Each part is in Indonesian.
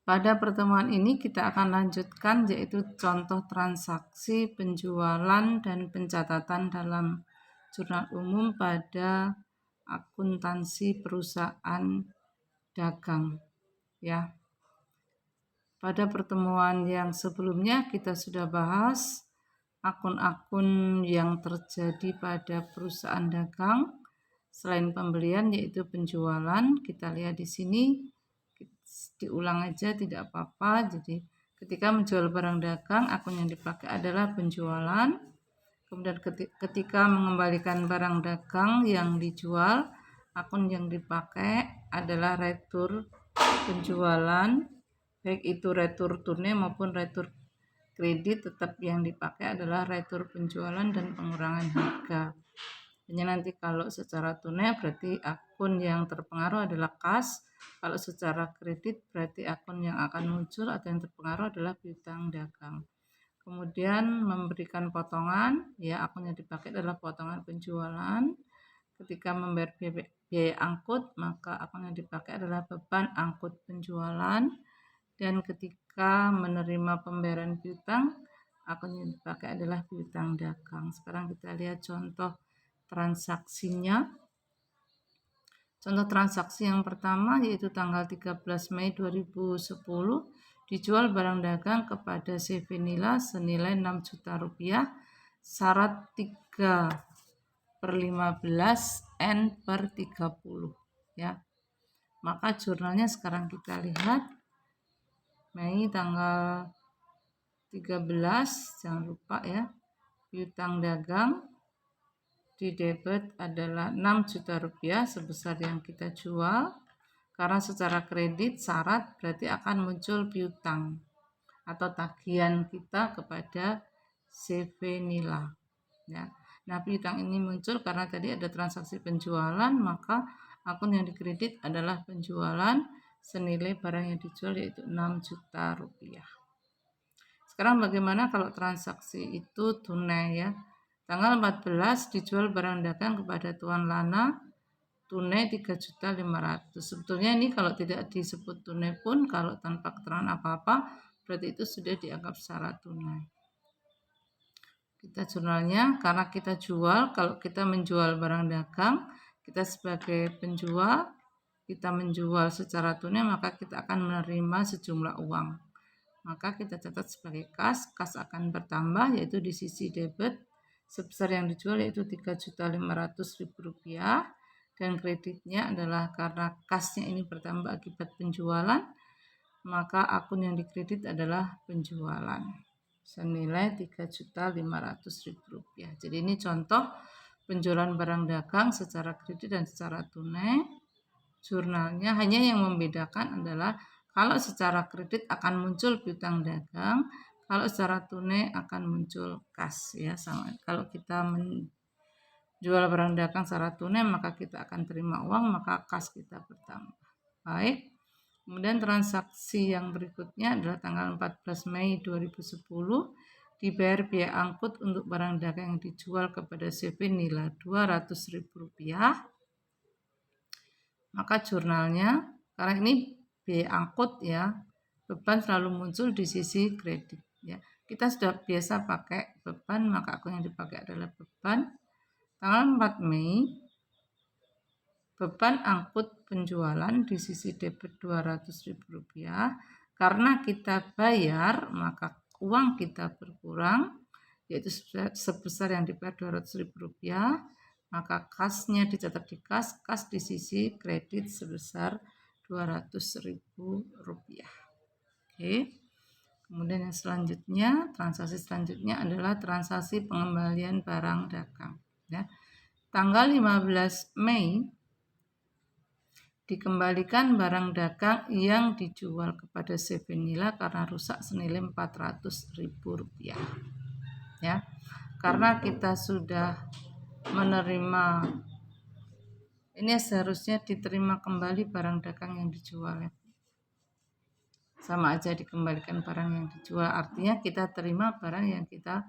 Pada pertemuan ini kita akan lanjutkan yaitu contoh transaksi penjualan dan pencatatan dalam jurnal umum pada akuntansi perusahaan dagang ya. Pada pertemuan yang sebelumnya kita sudah bahas akun-akun yang terjadi pada perusahaan dagang selain pembelian yaitu penjualan. Kita lihat di sini, diulang aja tidak apa-apa. Jadi ketika menjual barang dagang, akun yang dipakai adalah penjualan. Kemudian ketika mengembalikan barang dagang yang dijual, akun yang dipakai adalah retur penjualan, baik itu retur tunai maupun retur kredit. Tetap yang dipakai adalah retur penjualan dan pengurangan harga. Hanya nanti kalau secara tunai berarti akun yang terpengaruh adalah kas. Kalau secara kredit berarti akun yang akan muncul atau yang terpengaruh adalah piutang dagang. Kemudian memberikan potongan, ya akun yang dipakai adalah potongan penjualan. Ketika membayar biaya angkut, maka akun yang dipakai adalah beban angkut penjualan. Dan ketika menerima pembayaran piutang, akun yang dipakai adalah piutang dagang. Sekarang kita lihat contoh transaksinya. Contoh transaksi yang pertama yaitu tanggal 13 Mei 2010 dijual barang dagang kepada CV Nila senilai 6 juta rupiah, syarat 3/15 N per 30 ya. Maka jurnalnya sekarang kita lihat Mei tanggal 13, jangan lupa ya, piutang dagang di debit adalah 6 juta rupiah sebesar yang kita jual. Karena secara kredit syarat berarti akan muncul piutang atau tagihan kita kepada CV Nila ya. Nah, piutang ini muncul karena tadi ada transaksi penjualan, maka akun yang dikredit adalah penjualan senilai barang yang dijual yaitu 6 juta rupiah. Sekarang bagaimana kalau transaksi itu tunai ya? Tanggal 14 dijual barang dagang kepada Tuan Lana tunai 3.500.000. Sebetulnya ini kalau tidak disebut tunai pun, kalau tanpa keterangan apa-apa, berarti itu sudah dianggap secara tunai. Kita jurnalnya, karena kita jual, kalau kita menjual barang dagang, kita sebagai penjual, kita menjual secara tunai, maka kita akan menerima sejumlah uang. Maka kita catat sebagai kas akan bertambah yaitu di sisi debit sebesar yang dijual yaitu 3.500.000 rupiah, dan kreditnya adalah karena kasnya ini bertambah akibat penjualan, maka akun yang dikredit adalah penjualan senilai 3.500.000 rupiah. Jadi ini contoh penjualan barang dagang secara kredit dan secara tunai. Jurnalnya hanya yang membedakan adalah kalau secara kredit akan muncul piutang dagang, kalau secara tunai akan muncul kas ya. Sama kalau kita menjual barang dagang secara tunai maka kita akan terima uang, maka kas kita bertambah. Baik. Kemudian transaksi yang berikutnya adalah tanggal 14 Mei 2010 dibayar biaya angkut untuk barang dagang yang dijual kepada CV Nila 200.000 rupiah. Maka jurnalnya, karena ini biaya angkut ya, beban selalu muncul di sisi kredit ya. Kita sudah biasa pakai beban, maka akun yang dipakai adalah beban. Tanggal 4 Mei beban angkut penjualan di sisi debit 200.000 rupiah. Karena kita bayar, maka uang kita berkurang, yaitu sebesar yang dibayar 200.000 rupiah. Maka kasnya dicatat di kas di sisi kredit sebesar 200.000 rupiah. Oke. Kemudian yang selanjutnya, transaksi selanjutnya adalah transaksi pengembalian barang dagang ya. Tanggal 15 Mei dikembalikan barang dagang yang dijual kepada CV Nila karena rusak senilai 400.000 rupiah ya. Karena kita sudah menerima, ini seharusnya diterima kembali barang dagang yang dijual ya. Sama aja dikembalikan barang yang dijual, artinya kita terima barang yang kita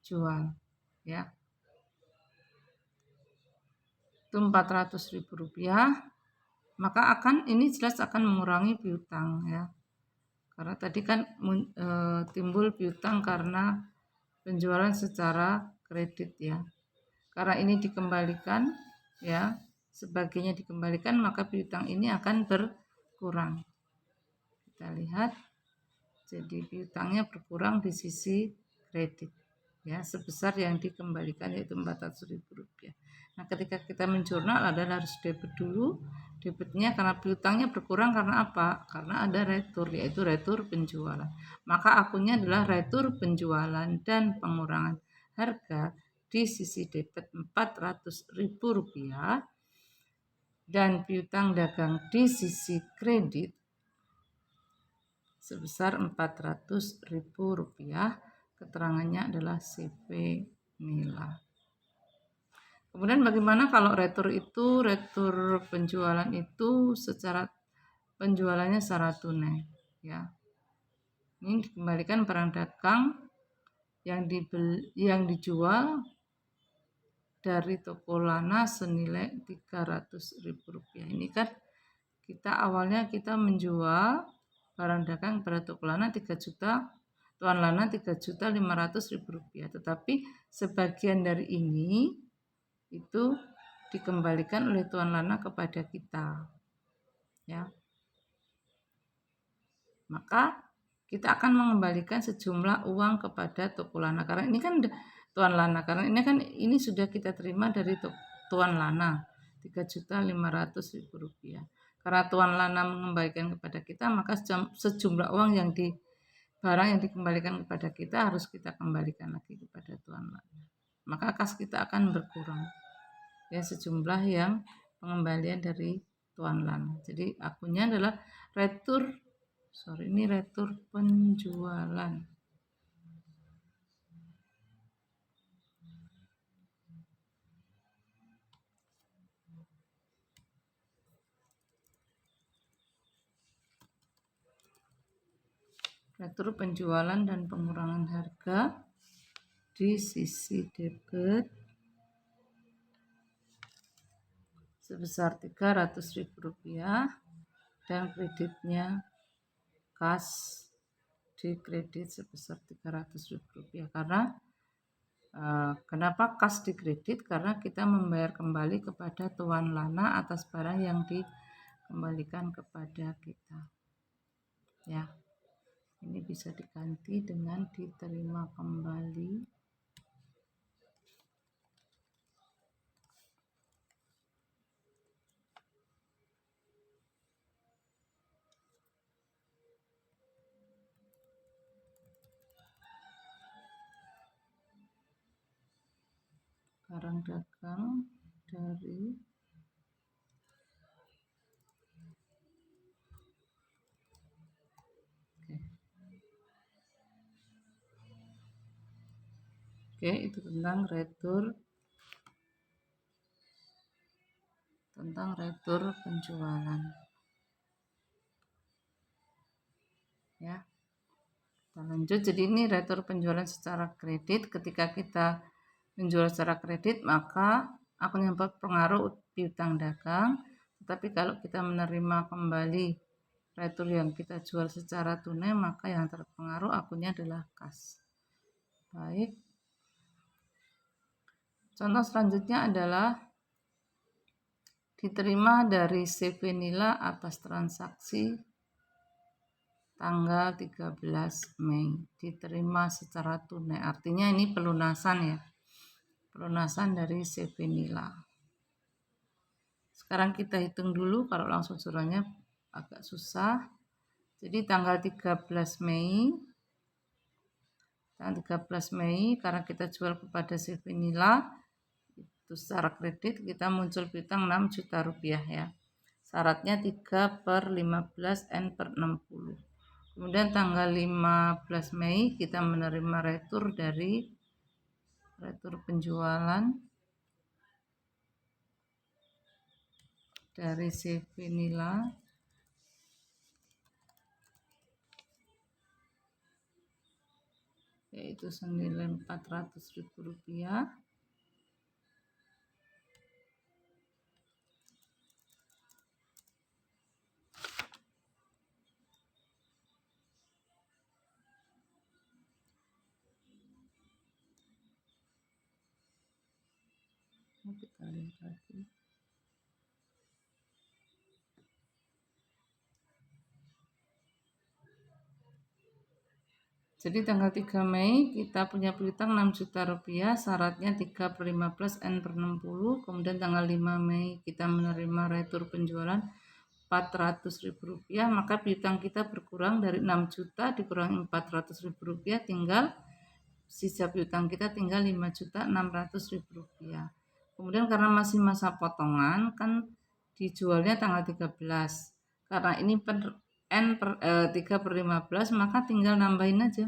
jual ya. Itu 400.000 rupiah, maka ini jelas akan mengurangi piutang ya. Karena tadi kan timbul piutang karena penjualan secara kredit ya. Karena ini dikembalikan ya, sebagainya dikembalikan, maka piutang ini akan berkurang. Kita lihat, jadi piutangnya berkurang di sisi kredit ya, sebesar yang dikembalikan yaitu Rp400.000. Nah, ketika kita menjurnal adalah harus debit dulu. Debitnya karena piutangnya berkurang karena apa? Karena ada retur, yaitu retur penjualan. Maka akunnya adalah retur penjualan dan pengurangan harga di sisi debit Rp400.000 dan piutang dagang di sisi kredit sebesar Rp400.000. Keterangannya adalah CV nilai. Kemudian bagaimana kalau retur penjualan itu secara penjualannya secara tunai ya. Ini dikembalikan barang dagang yang dijual dari toko Lana senilai Rp300.000. Ini kan awalnya kita menjual barang dagang pada toko Lana 3 juta, Tuan Lana Rp3.500.000. Tetapi sebagian dari ini itu dikembalikan oleh Tuan Lana kepada kita ya. Maka kita akan mengembalikan sejumlah uang kepada toko Lana karena ini kan Tuan Lana, karena ini sudah kita terima dari Tuan Lana Rp3.500.000. Karena Tuan Lana mengembalikan kepada kita, maka sejumlah uang barang yang dikembalikan kepada kita harus kita kembalikan lagi kepada Tuan Lana. Maka kas kita akan berkurang ya, sejumlah yang pengembalian dari Tuan Lana. Jadi akunnya adalah retur penjualan. Retur penjualan dan pengurangan harga di sisi debit sebesar Rp300.000 dan kreditnya kas di kredit sebesar Rp300.000. Karena kenapa kas di kredit? Karena kita membayar kembali kepada Tuan Lana atas barang yang dikembalikan kepada kita ya. Ini bisa diganti dengan diterima kembali. Barang dagang dari itu tentang retur penjualan ya. Kita lanjut. Jadi ini retur penjualan secara kredit. Ketika kita menjual secara kredit, maka akun yang berpengaruh piutang dagang. Tetapi kalau kita menerima kembali retur yang kita jual secara tunai, maka yang terpengaruh akunnya adalah kas. Baik. Contoh selanjutnya adalah diterima dari CV nila atas transaksi tanggal 13 Mei. Diterima secara tunai. Artinya ini pelunasan ya. Pelunasan dari CV nila. Sekarang kita hitung dulu, kalau langsung suruhnya agak susah. Jadi tanggal 13 Mei karena kita jual kepada CV nila itu secara kredit, kita muncul piutang Rp6 juta ya. Syaratnya 3/15 N/60. Kemudian tanggal 15 Mei kita menerima retur penjualan dari CV nila yaitu senilai Rp400.000. kita lihat lagi. Jadi tanggal 3 Mei kita punya piutang 6 juta rupiah, syaratnya 3/15 N/60. Kemudian tanggal 5 Mei kita menerima retur penjualan 400 ribu rupiah, maka piutang kita berkurang dari 6 juta dikurangi 400 ribu rupiah, tinggal sisa piutang kita tinggal 5.600.000 rupiah. Kemudian karena masih masa potongan kan dijualnya tanggal 13. Karena ini N per 3/15, maka tinggal nambahin aja.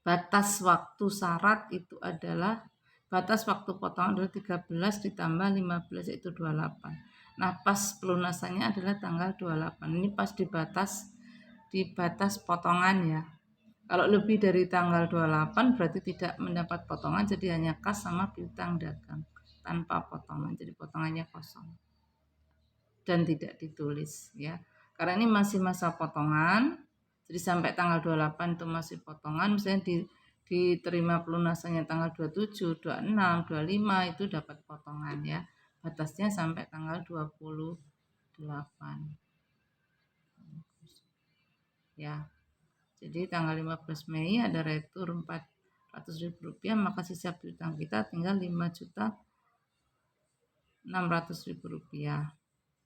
Batas waktu syarat itu adalah batas waktu potongan adalah 13 ditambah 15 yaitu 28. Nah, pas pelunasannya adalah tanggal 28. Ini pas di batas potongan ya. Kalau lebih dari tanggal 28 berarti tidak mendapat potongan, jadi hanya kas sama piutang dagang tanpa potongan. Jadi potongannya kosong dan tidak ditulis ya. Karena ini masih masa potongan, jadi sampai tanggal 28 itu masih potongan. Misalnya diterima pelunasannya tanggal 27, 26, 25 itu dapat potongan ya. Batasnya sampai tanggal 28. Ya. Jadi tanggal 15 Mei ada retur 400 ribu rupiah, maka sisa piutang kita tinggal 5.600.000 rupiah.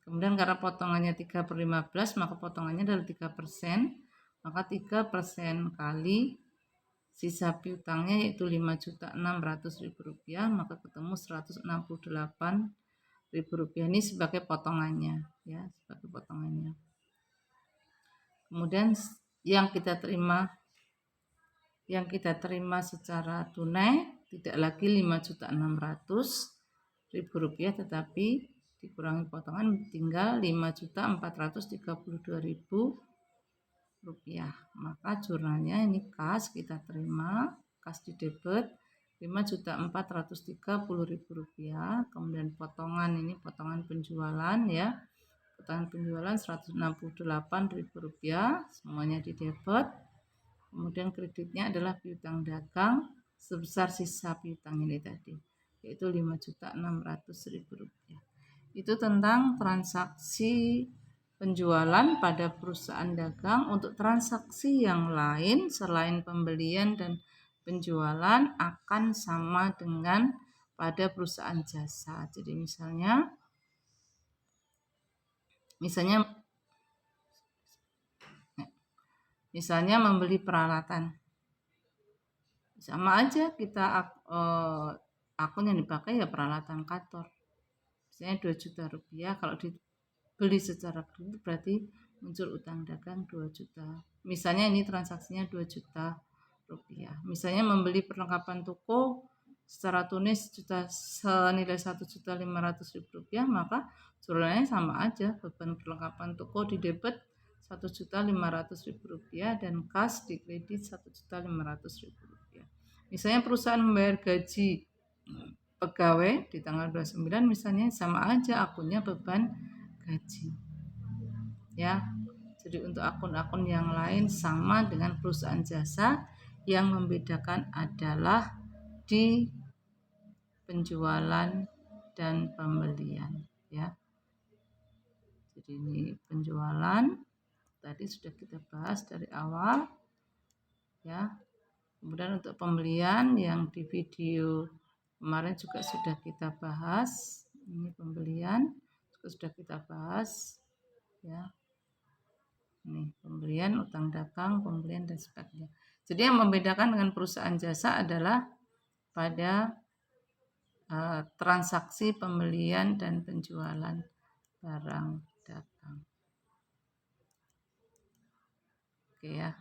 Kemudian karena potongannya 3/15, maka potongannya adalah 3%, maka 3% kali sisa piutangnya yaitu 5.600.000 rupiah, maka ketemu 168.000 rupiah. Ini sebagai potongannya ya, sebagai potongannya. Kemudian yang kita terima tunai tidak lagi 5.600.000 rupiah, tetapi dikurangi potongan tinggal 5.432.000 rupiah. Maka jurnalnya ini kas kita terima, kas di debit 5.430.000 rupiah. Kemudian potongan ini potongan penjualan ya, potongan penjualan 168.000 rupiah, semuanya di debit. Kemudian kreditnya adalah piutang dagang sebesar sisa piutang ini tadi, yaitu 5.600.000 rupiah. Itu tentang transaksi penjualan pada perusahaan dagang. Untuk transaksi yang lain selain pembelian dan penjualan akan sama dengan pada perusahaan jasa. Jadi misalnya membeli peralatan, sama aja kita akun yang dipakai ya peralatan kantor, misalnya 2 juta rupiah. Kalau dibeli secara kredit berarti muncul utang dagang 2 juta, misalnya ini transaksinya 2 juta rupiah. Misalnya membeli perlengkapan toko secara tunis senilai 1.500.000 rupiah, maka jurnalnya sama aja, beban perlengkapan toko di debit 1.500.000 rupiah dan kas di kredit 1.500.000 rupiah. Misalnya perusahaan membayar gaji pegawai di tanggal 29, misalnya sama aja akunnya beban gaji ya. Jadi untuk akun-akun yang lain sama dengan perusahaan jasa, yang membedakan adalah di penjualan dan pembelian ya. Jadi ini penjualan tadi sudah kita bahas dari awal ya. Kemudian untuk pembelian yang di video kemarin juga sudah kita bahas. Ini pembelian juga sudah kita bahas ya. Ini pembelian, utang dagang, pembelian dan sebagainya. Jadi yang membedakan dengan perusahaan jasa adalah pada transaksi pembelian dan penjualan barang dagang. Oke ya.